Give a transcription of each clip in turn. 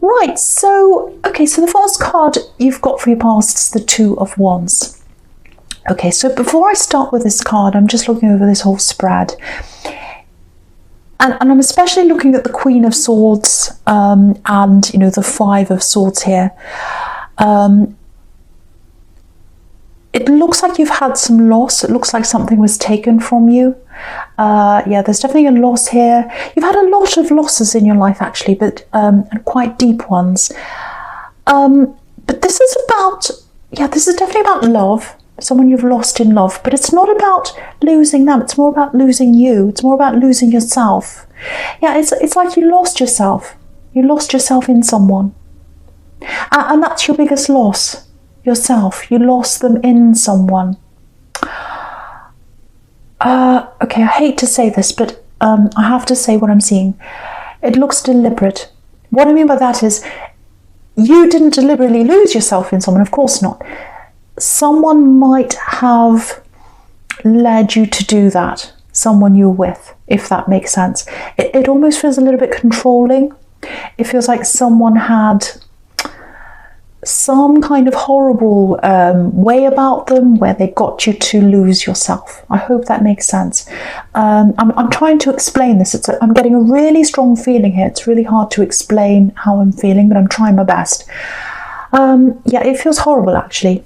Right, so the first card you've got for your past is the Two of Wands. Okay, so before I start with this card, I'm just looking over this whole spread. And I'm especially looking at the Queen of Swords and, the Five of Swords here. It looks like you've had some loss. It looks like something was taken from you. There's definitely a loss here. You've had a lot of losses in your life, actually, but and quite deep ones. But this is definitely about love. Someone you've lost in love, but it's not about losing them. It's more about losing you. It's more about losing yourself. Yeah, it's like you lost yourself. You lost yourself in someone, and that's your biggest loss. Yourself. You lost them in someone. Okay, I hate to say this, but I have to say what I'm seeing. It looks deliberate. What I mean by that is you didn't deliberately lose yourself in someone, of course not. Someone might have led you to do that, someone you're with, if that makes sense. It almost feels a little bit controlling. It feels like someone had some kind of horrible way about them where they got you to lose yourself. I hope that makes sense. I'm trying to explain this. I'm getting a really strong feeling here. It's really hard to explain how I'm feeling, but I'm trying my best. It feels horrible, actually.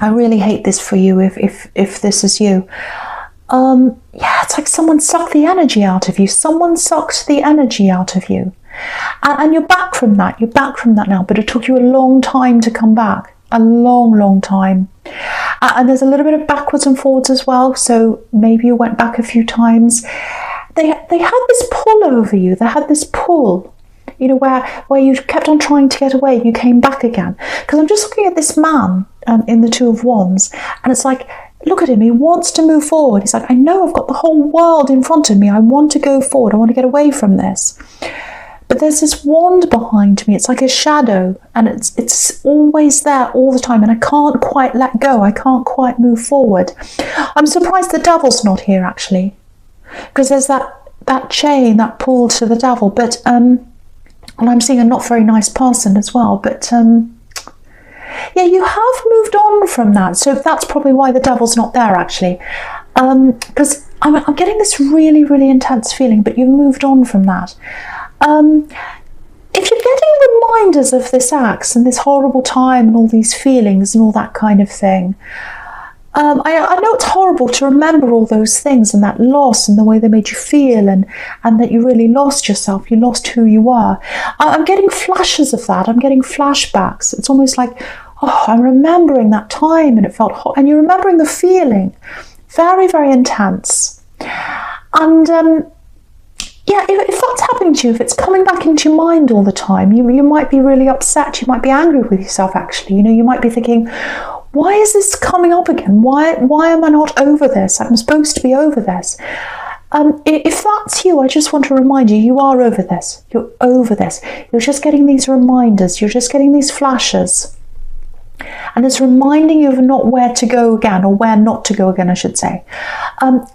I really hate this for you if this is you. It's like someone sucked the energy out of you. Someone sucked the energy out of you. And you're back from that. You're back from that now. But it took you a long time to come back. A long, long time. And there's a little bit of backwards and forwards as well. So maybe you went back a few times. They had this pull over you. They had this pull. Where you kept on trying to get away, you came back again. Because I'm just looking at this man in the Two of Wands, and it's like, look at him, he wants to move forward. He's like, I know I've got the whole world in front of me. I want to go forward. I want to get away from this. But there's this wand behind me. It's like a shadow, and it's always there all the time, and I can't quite let go. I can't quite move forward. I'm surprised the devil's not here, actually, because there's that chain, that pull to the devil. But and I'm seeing a not very nice person as well. But you have moved on from that. So that's probably why the devil's not there, actually. Because I'm getting this really, really intense feeling, but you've moved on from that. If you're getting reminders of this axe and this horrible time and all these feelings and all that kind of thing, I know it's horrible to remember all those things and that loss and the way they made you feel and that you really lost yourself. You lost who you were. I'm getting flashes of that. I'm getting flashbacks. It's almost like, I'm remembering that time and it felt hot. And you're remembering the feeling. Very, very intense. And if that's happening to you, if it's coming back into your mind all the time, you might be really upset. You might be angry with yourself, actually. You might be thinking, why is this coming up again? Why am I not over this? I'm supposed to be over this. If that's you, I just want to remind you, you are over this. You're over this. You're just getting these reminders. You're just getting these flashes. And it's reminding you of not where to go again, or where not to go again, I should say. And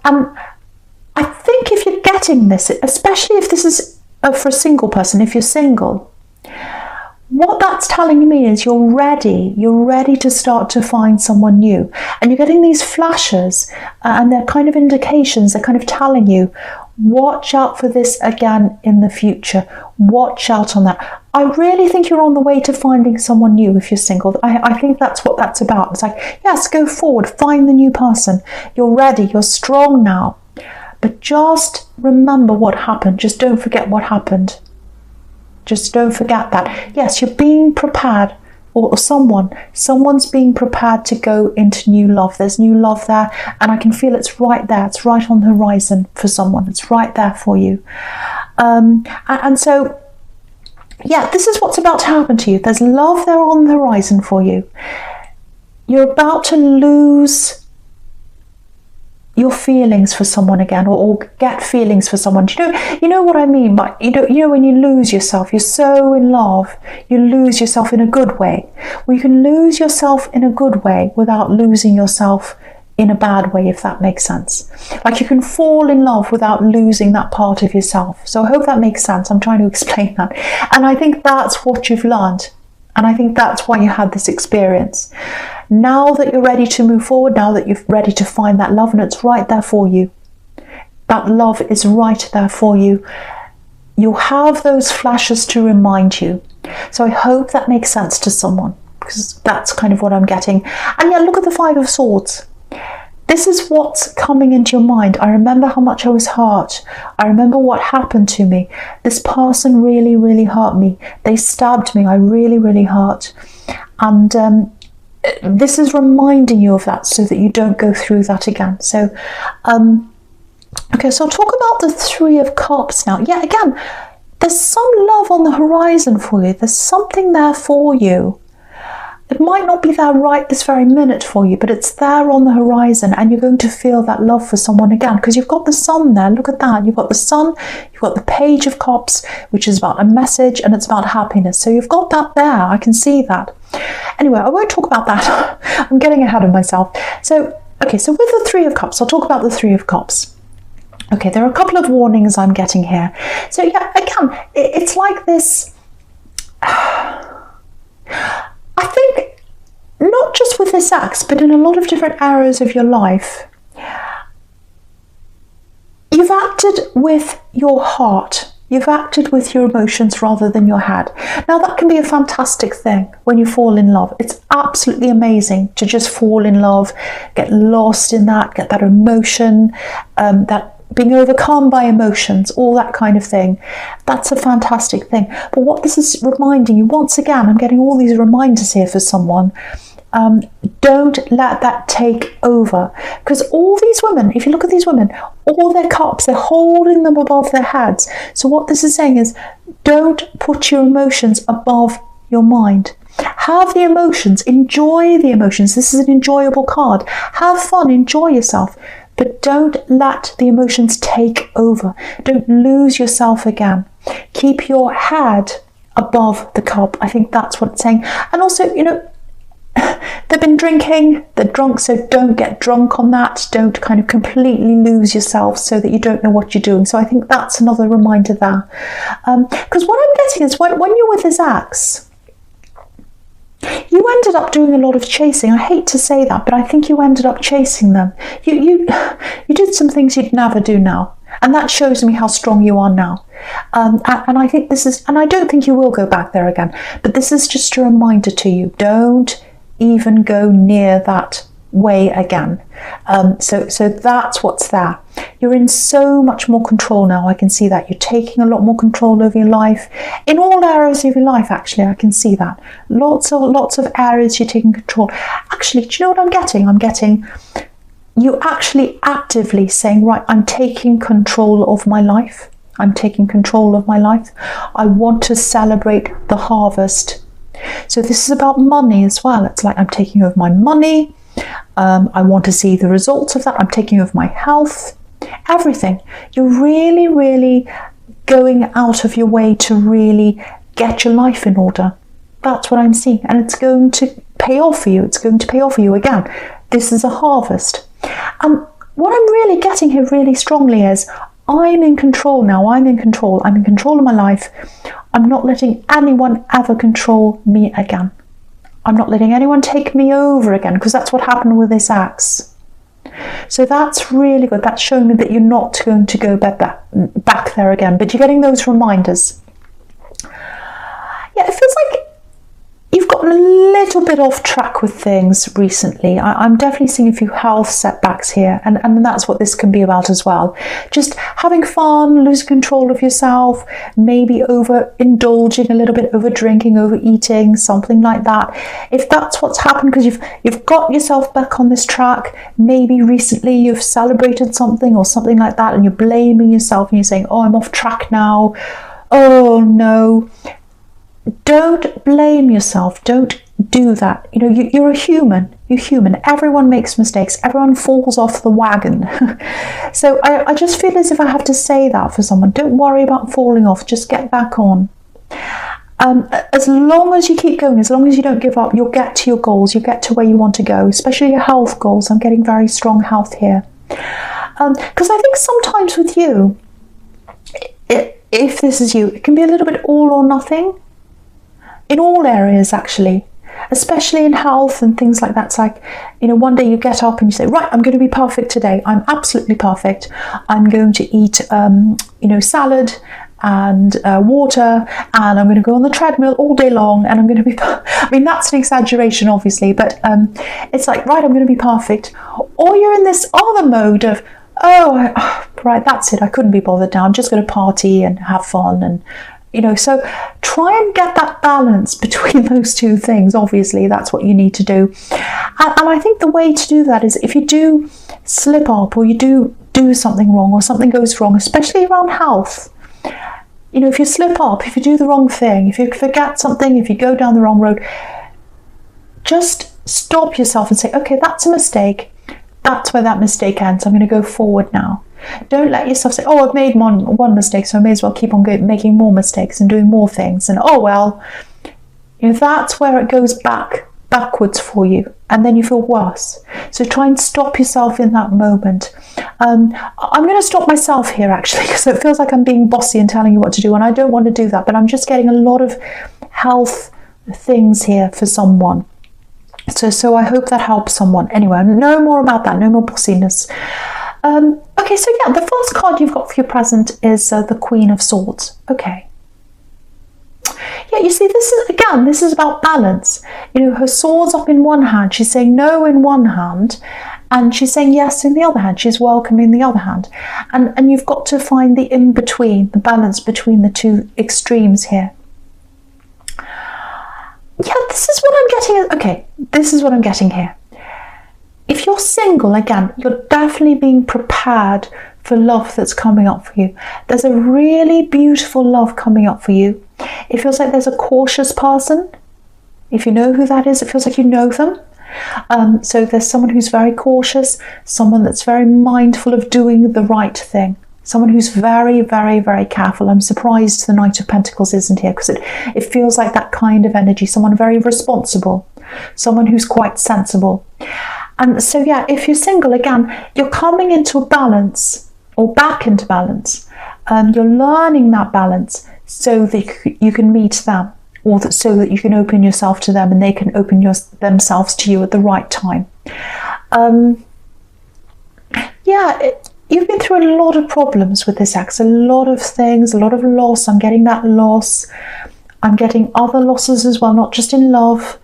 I think if you're getting this, especially if this is for a single person, if you're single, what that's telling me is you're ready to start to find someone new. And you're getting these flashes and they're kind of indications, they're kind of telling you, watch out for this again in the future. Watch out on that. I really think you're on the way to finding someone new if you're single. I think that's what that's about. It's like, yes, go forward, find the new person. You're ready, you're strong now. But just remember what happened. Just don't forget what happened. Just don't forget that. Yes, you're being prepared, or someone's being prepared to go into new love. There's new love there, and I can feel it's right there. It's right on the horizon for someone. It's right there for you. And so, this is what's about to happen to you. There's love there on the horizon for you. You're about to lose your feelings for someone again, or get feelings for someone. You know what I mean? But you know when you lose yourself, you're so in love, you lose yourself in a good way. Well, you can lose yourself in a good way without losing yourself in a bad way, if that makes sense. Like you can fall in love without losing that part of yourself. So I hope that makes sense. I'm trying to explain that. And I think that's what you've learned. And I think that's why you had this experience. Now that you're ready to move forward, now that you're ready to find that love, and it's right there for you, that love is right there for you, you'll have those flashes to remind you. So I hope that makes sense to someone, because that's kind of what I'm getting. And yeah, look at the Five of Swords. This is what's coming into your mind. I remember how much I was hurt. I remember what happened to me. This person really, really hurt me. They stabbed me. I really, really hurt. And this is reminding you of that so that you don't go through that again. So, okay, so I'll talk about the Three of Cups now. Yeah, again, there's some love on the horizon for you. There's something there for you. It might not be there right this very minute for you, but it's there on the horizon, and you're going to feel that love for someone again, because you've got the Sun there. Look at that. You've got the Sun, you've got the Page of Cups, which is about a message, and it's about happiness. So you've got that there. I can see that. Anyway, I won't talk about that. I'm getting ahead of myself. So, okay, so with the Three of Cups, I'll talk about the Three of Cups. Okay, there are a couple of warnings I'm getting here. So yeah, again, it's like this. I think not just with this axe, but in a lot of different areas of your life, you've acted with your heart. You've acted with your emotions rather than your head. Now that can be a fantastic thing when you fall in love. It's absolutely amazing to just fall in love, get lost in that, get that emotion, that being overcome by emotions, all that kind of thing. That's a fantastic thing. But what this is reminding you, once again, I'm getting all these reminders here for someone, don't let that take over. Because all these women, if you look at these women, all their cups, they're holding them above their heads. So what this is saying is, don't put your emotions above your mind. Have the emotions, enjoy the emotions. This is an enjoyable card. Have fun, enjoy yourself. But don't let the emotions take over. Don't lose yourself again. Keep your head above the cup. I think that's what it's saying. And also, you know, they've been drinking, they're drunk, so don't get drunk on that. Don't kind of completely lose yourself so that you don't know what you're doing. So I think that's another reminder there. Because what I'm getting is when you're with this axe, you ended up doing a lot of chasing. I hate to say that, but I think you ended up chasing them. You did some things you'd never do now. And that shows me how strong you are now. And I think this is, and I don't think you will go back there again, but this is just a reminder to you. Don't even go near that way again. So that's what's there. You're in so much more control now. I can see that. You're taking a lot more control over your life. In all areas of your life, actually, I can see that. Lots of areas you're taking control. Actually, do you know what I'm getting? I'm getting you actually actively saying, right, I'm taking control of my life. I'm taking control of my life. I want to celebrate the harvest. So this is about money as well. It's like I'm taking over my money. I want to see the results of that. I'm taking over my health, everything. You're really, really going out of your way to really get your life in order. That's what I'm seeing. And it's going to pay off for you. It's going to pay off for you again. This is a harvest. What I'm really getting here really strongly is I'm in control now. I'm in control. I'm in control of my life. I'm not letting anyone ever control me again. I'm not letting anyone take me over again, because that's what happened with this axe. So that's really good. That's showing me that you're not going to go back there again, but you're getting those reminders. Yeah, it feels like you've gotten a little bit off track with things recently. I'm definitely seeing a few health setbacks here, and that's what this can be about as well. Just having fun, losing control of yourself, maybe overindulging a little bit, over drinking, overeating, something like that. If that's what's happened, because you've got yourself back on this track, maybe recently you've celebrated something or something like that, and you're blaming yourself and you're saying, oh, I'm off track now. Oh no. Don't blame yourself. Don't do that. You know, you're a human. You're human. Everyone makes mistakes. Everyone falls off the wagon. So I just feel as if I have to say that for someone. Don't worry about falling off. Just get back on. as long as you keep going, as long as you don't give up, you'll get to your goals, you'll get to where you want to go, especially your health goals. I'm getting very strong health here. Because I think sometimes with you, if this is you, it can be a little bit all or nothing in all areas, actually, especially in health and things like that. It's like, one day you get up and you say, right, I'm going to be perfect today. I'm absolutely perfect. I'm going to eat, salad and water, and I'm going to go on the treadmill all day long, and I'm going to be, I mean, that's an exaggeration, obviously, but it's like, right, I'm going to be perfect. Or you're in this other mode of, right, that's it, I couldn't be bothered now, I'm just going to party and have fun, and so try and get that balance between those two things. Obviously, that's what you need to do. And I think the way to do that is, if you do slip up, or you do something wrong, or something goes wrong, especially around health, if you slip up, if you do the wrong thing, if you forget something, if you go down the wrong road, just stop yourself and say, okay, that's a mistake. That's where that mistake ends. I'm going to go forward now. Don't let yourself say, I've made one mistake, so I may as well keep on making more mistakes and doing more things. And that's where it goes backwards for you, and then you feel worse. So try and stop yourself in that moment. I'm going to stop myself here, actually, because it feels like I'm being bossy and telling you what to do, and I don't want to do that, but I'm just getting a lot of health things here for someone. So I hope that helps someone. Anyway, no more about that, no more bossiness. Okay, so yeah, the first card you've got for your present is the Queen of Swords. Okay. Yeah, you see, this is about balance. Her sword's up in one hand. She's saying no in one hand, and she's saying yes in the other hand. She's welcoming the other hand. And you've got to find the in-between, the balance between the two extremes here. Yeah, this is what I'm getting. Okay, this is what I'm getting here. If you're single, again, you're definitely being prepared for love that's coming up for you. There's a really beautiful love coming up for you. It feels like there's a cautious person. If you know who that is, it feels like you know them. So there's someone who's very cautious, someone that's very mindful of doing the right thing, someone who's very, very, very careful. I'm surprised the Knight of Pentacles isn't here, because it feels like that kind of energy, someone very responsible, someone who's quite sensible. And so, yeah, if you're single, again, you're coming into a balance, or back into balance. You're learning that balance so that you can meet them, or so that you can open yourself to them and they can open themselves to you at the right time. You've been through a lot of problems with this ex, a lot of things, a lot of loss. I'm getting that loss. I'm getting other losses as well, not just in love.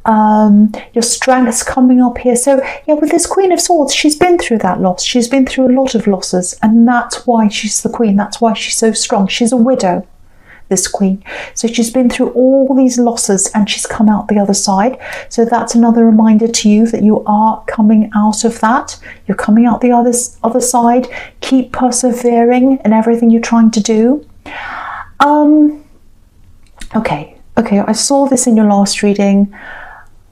Your strength's coming up here. So yeah, with this Queen of Swords, she's been through that loss. She's been through a lot of losses, and that's why she's the queen. That's why she's so strong. She's a widow, this queen. So she's been through all these losses and she's come out the other side. So that's another reminder to you that you are coming out of that. You're coming out the other side. Keep persevering in everything you're trying to do. Okay, I saw this in your last reading.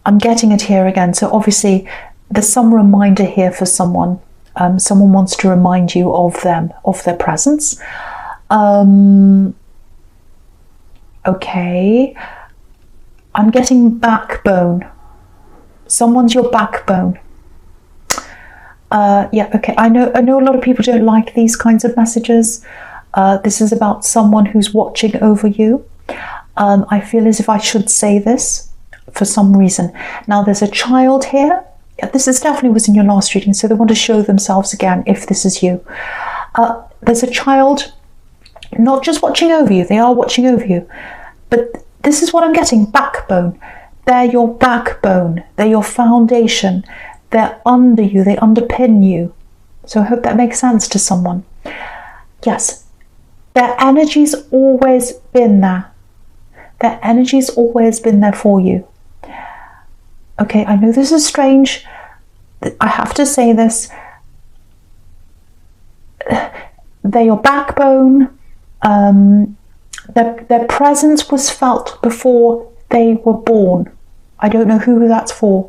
I'm getting it here again. So obviously there's some reminder here for someone. Someone wants to remind you of them, of their presence. Okay, I'm getting backbone. Someone's your backbone. Yeah, okay. I know a lot of people don't like these kinds of messages. This is about someone who's watching over you. I feel as if I should say this for some reason. Now, there's a child here. This definitely was in your last reading, so they want to show themselves again if this is you. There's a child not just watching over you, they are watching over you. But this is what I'm getting, backbone. They're your backbone. They're your foundation. They're under you. They underpin you. So I hope that makes sense to someone. Yes, their energy's always been there. Their energy's always been there for you. Okay, I know this is strange. I have to say this. They're your backbone. Their presence was felt before they were born. I don't know who that's for.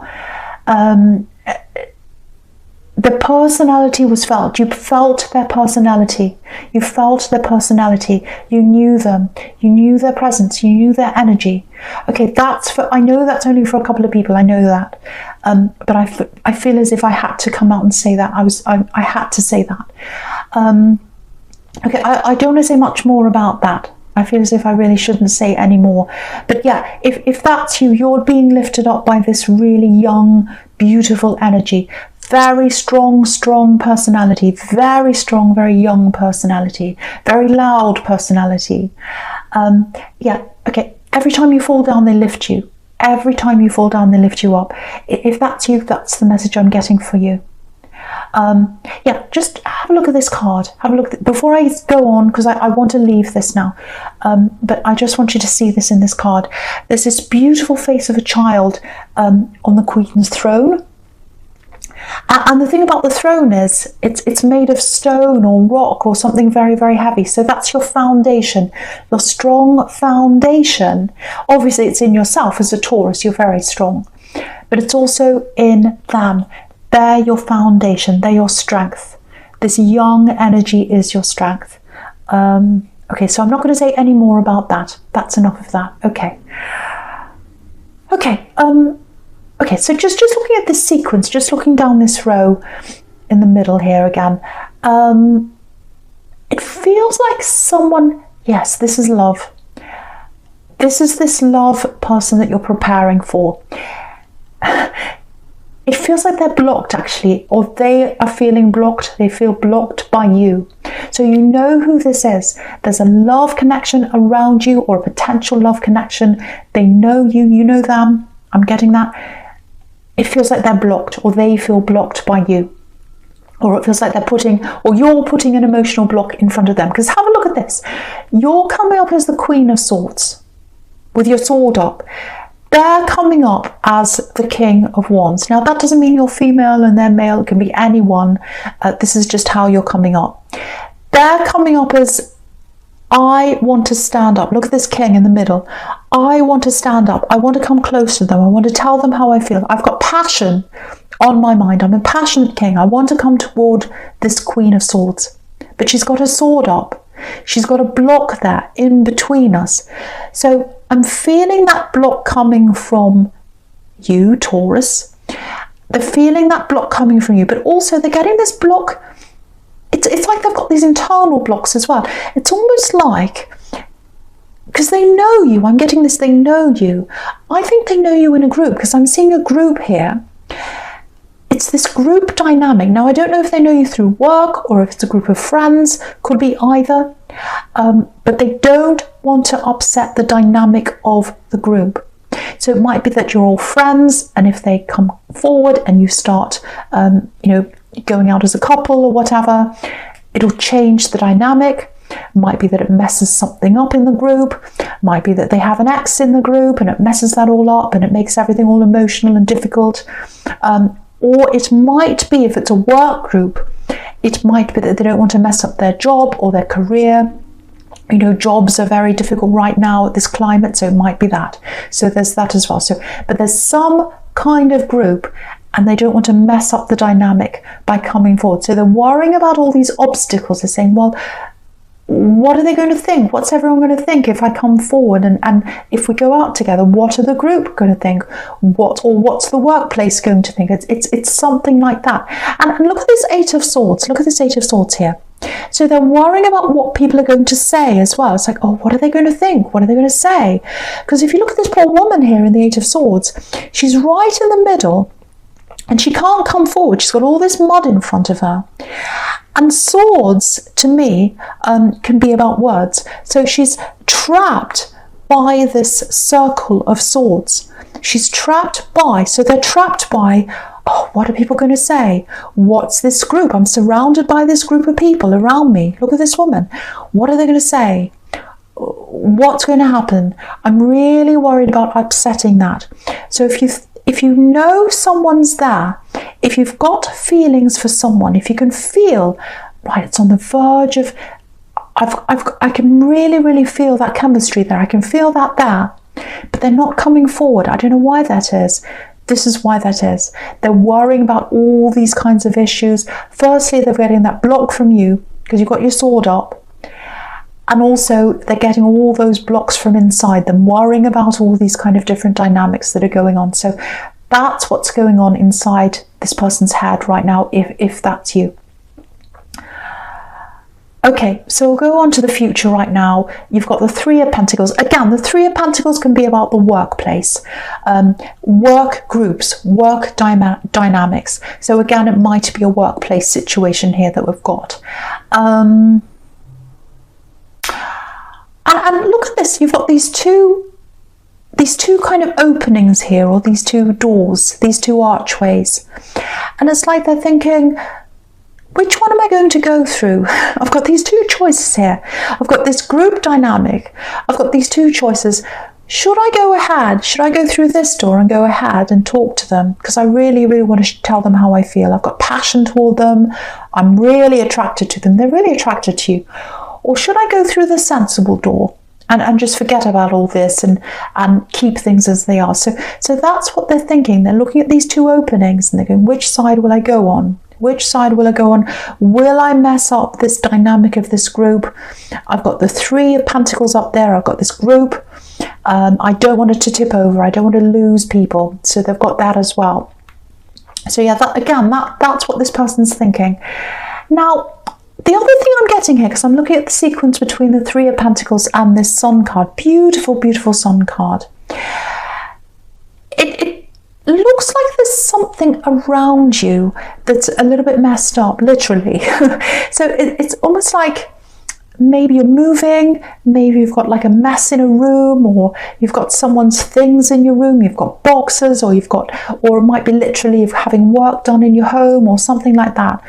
the personality was felt. You felt their personality. You felt their personality. You knew them. You knew their presence. You knew their energy. Okay, I know that's only for a couple of people. I know that. But I feel as if I had to come out and say that. I had to say that. Okay, I don't want to say much more about that. I feel as if I really shouldn't say any more. But yeah, if that's you, you're being lifted up by this really young, beautiful energy. Very strong personality. Very strong, very young personality. Very loud personality. Yeah, okay. Every time you fall down, they lift you. Every time you fall down, they lift you up. If that's you, that's the message I'm getting for you. Yeah, just have a look at this card. Have a look before I go on, because I want to leave this now. But I just want you to see this in this card. There's this beautiful face of a child on the Queen's throne. And the thing about the throne is it's made of stone or rock or something very, very heavy. So that's your foundation, your strong foundation. Obviously, it's in yourself as a Taurus. You're very strong. But it's also in them. They're your foundation. They're your strength. This young energy is your strength. Okay, so I'm not going to say any more about that. That's enough of that. Okay. Okay. Okay, so just looking at this sequence, just looking down this row in the middle here again, it feels like someone, yes, this is love. This is this love person that you're preparing for. It feels like they're blocked actually, or they are feeling blocked. They feel blocked by you. So you know who this is. There's a love connection around you, or a potential love connection. They know you, you know them. I'm getting that. It feels like they're blocked, or they feel blocked by you. Or it feels like they're putting, or you're putting an emotional block in front of them. Because have a look at this. You're coming up as the Queen of Swords with your sword up. They're coming up as the King of Wands. Now, that doesn't mean you're female and they're male. It can be anyone. This is just how you're coming up. They're coming up as, I want to stand up. Look at this king in the middle. I want to stand up. I want to come close to them. I want to tell them how I feel. I've got passion on my mind. I'm a passionate king. I want to come toward this Queen of Swords. But she's got her sword up. She's got a block there in between us. So I'm feeling that block coming from you, Taurus. They're feeling that block coming from you, but also they're getting this block. It's like they've got these internal blocks as well. It's almost like, because they know you, I'm getting this, they know you. I think they know you in a group, because I'm seeing a group here. It's this group dynamic. Now, I don't know if they know you through work or if it's a group of friends, could be either. But they don't want to upset the dynamic of the group. So it might be that you're all friends, and if they come forward and you start, going out as a couple or whatever, it'll change the dynamic. Might be that it messes something up in the group. Might be that they have an ex in the group and it messes that all up and it makes everything all emotional and difficult. Or it might be, if it's a work group, it might be that they don't want to mess up their job or their career. You know, jobs are very difficult right now at this climate, so it might be that. So there's that as well. But there's some kind of group, and they don't want to mess up the dynamic by coming forward. So they're worrying about all these obstacles. They're saying, well, what are they going to think? What's everyone going to think if I come forward? And if we go out together, what are the group going to think? What's the workplace going to think? It's something like that. And look at this Eight of Swords. Look at this Eight of Swords here. So they're worrying about what people are going to say as well. It's like, oh, what are they going to think? What are they going to say? Because if you look at this poor woman here in the Eight of Swords, she's right in the middle and she can't come forward. She's got all this mud in front of her. And swords, to me, can be about words. So she's trapped by this circle of swords. She's trapped by, so they're trapped by, oh, what are people going to say? What's this group? I'm surrounded by this group of people around me. Look at this woman. What are they going to say? What's going to happen? I'm really worried about upsetting that. So if you know someone's there, if you've got feelings for someone, if you can feel, right, it's on the verge of, I can really, really feel that chemistry there. I can feel that there, but they're not coming forward. I don't know why that is. This is why that is. They're worrying about all these kinds of issues. Firstly, they're getting that block from you because you've got your sword up. And also they're getting all those blocks from inside them, worrying about all these kind of different dynamics that are going on. So that's what's going on inside this person's head right now, if that's you. Okay, so we'll go on to the future right now. You've got the Three of Pentacles. Again, the Three of Pentacles can be about the workplace, work groups, work dynamics. So again, it might be a workplace situation here that we've got. And look at this, you've got these two kind of openings here, or these two doors, these two archways. And it's like they're thinking, which one am I going to go through? I've got these two choices here. I've got this group dynamic. I've got these two choices. Should I go ahead? Should I go through this door and go ahead and talk to them? Because I really, really want to tell them how I feel. I've got passion toward them. I'm really attracted to them. They're really attracted to you. Or should I go through the sensible door and just forget about all this and keep things as they are? So that's what they're thinking. They're looking at these two openings and they're going, which side will I go on? Which side will I go on? Will I mess up this dynamic of this group? I've got the Three of Pentacles up there. I've got this group. I don't want it to tip over. I don't want to lose people. So they've got that as well. So yeah, that's what this person's thinking. Now, the other thing I'm getting here, because I'm looking at the sequence between the Three of Pentacles and this Sun card, beautiful, beautiful Sun card. It looks like there's something around you that's a little bit messed up, literally. So it's almost like maybe you're moving, maybe you've got like a mess in a room, or you've got someone's things in your room, you've got boxes, or it might be literally having work done in your home or something like that.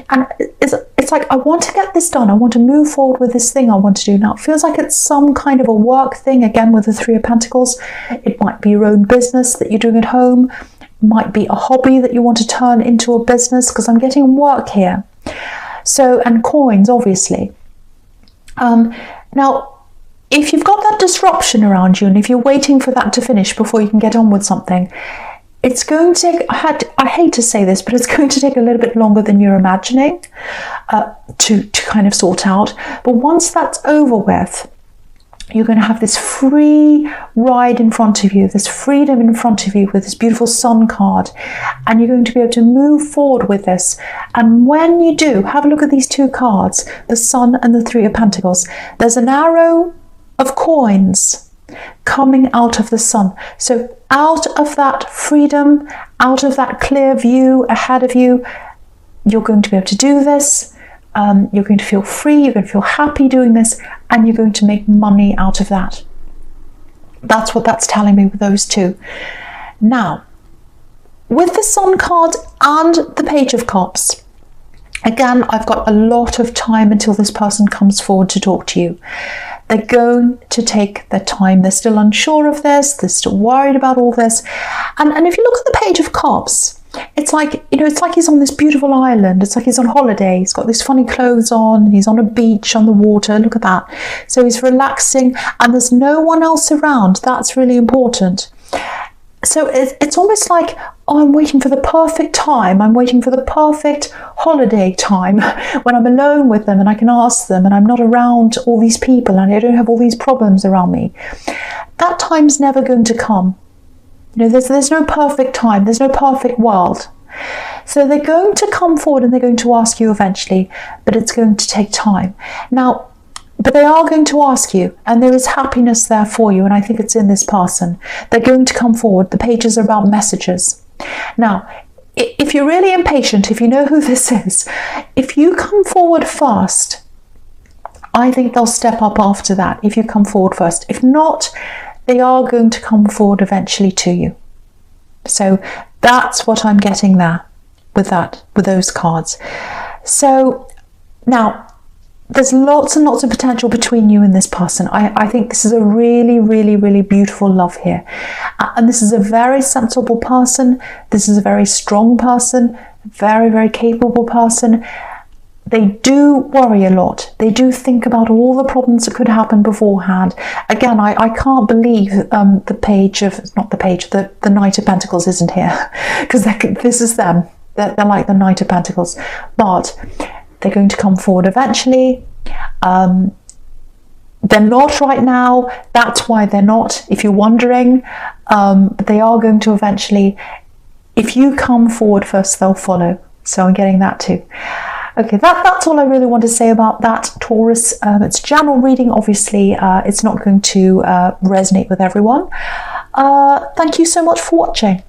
And it's like, I want to get this done. I want to move forward with this thing I want to do now. It feels like it's some kind of a work thing, again, with the Three of Pentacles. It might be your own business that you're doing at home. It might be a hobby that you want to turn into a business, because I'm getting work here. So, and coins, obviously. Now, if you've got that disruption around you, and if you're waiting for that to finish before you can get on with something, it's going to take, I hate to say this, but it's going to take a little bit longer than you're imagining to kind of sort out. But once that's over with, you're going to have this free ride in front of you, this freedom in front of you with this beautiful Sun card, and you're going to be able to move forward with this. And when you do, have a look at these two cards, the Sun and the Three of Pentacles. There's an arrow of coins coming out of the Sun. So out of that freedom, out of that clear view ahead of you, you're going to be able to do this. You're going to feel free, you're going to feel happy doing this, and you're going to make money out of that. That's what that's telling me with those two. Now, with the Sun card and the Page of Cups, again, I've got a lot of time until this person comes forward to talk to you. They're going to take their time. They're still unsure of this. They're still worried about all this. And if you look at the Page of Cups, it's like, it's like he's on this beautiful island. It's like he's on holiday. He's got these funny clothes on. He's on a beach on the water. Look at that. So he's relaxing and there's no one else around. That's really important. So it's almost like, oh, I'm waiting for the perfect time. I'm waiting for the perfect holiday time when I'm alone with them and I can ask them and I'm not around all these people and I don't have all these problems around me. That time's never going to come. There's no perfect time. There's no perfect world. So they're going to come forward and they're going to ask you eventually, but it's going to take time. Now, but they are going to ask you, and there is happiness there for you, and I think it's in this person. They're going to come forward. The pages are about messages. Now, if you're really impatient, if you know who this is, if you come forward first, I think they'll step up after that, if you come forward first. If not, they are going to come forward eventually to you. So that's what I'm getting there with those cards. So now, there's lots and lots of potential between you and this person. I think this is a really, really, really beautiful love here. And this is a very sensible person. This is a very strong person, very, very capable person. they do worry a lot. They do think about all the problems that could happen beforehand. Again, I can't believe the Knight of Pentacles isn't here, because this is them. They're like the Knight of Pentacles, but they're going to come forward eventually. They're not right now. That's why they're not, if you're wondering. But they are going to eventually. If you come forward first, they'll follow. So I'm getting that too. Okay, that's all I really want to say about that, Taurus. It's general reading. Obviously, it's not going to resonate with everyone. Thank you so much for watching.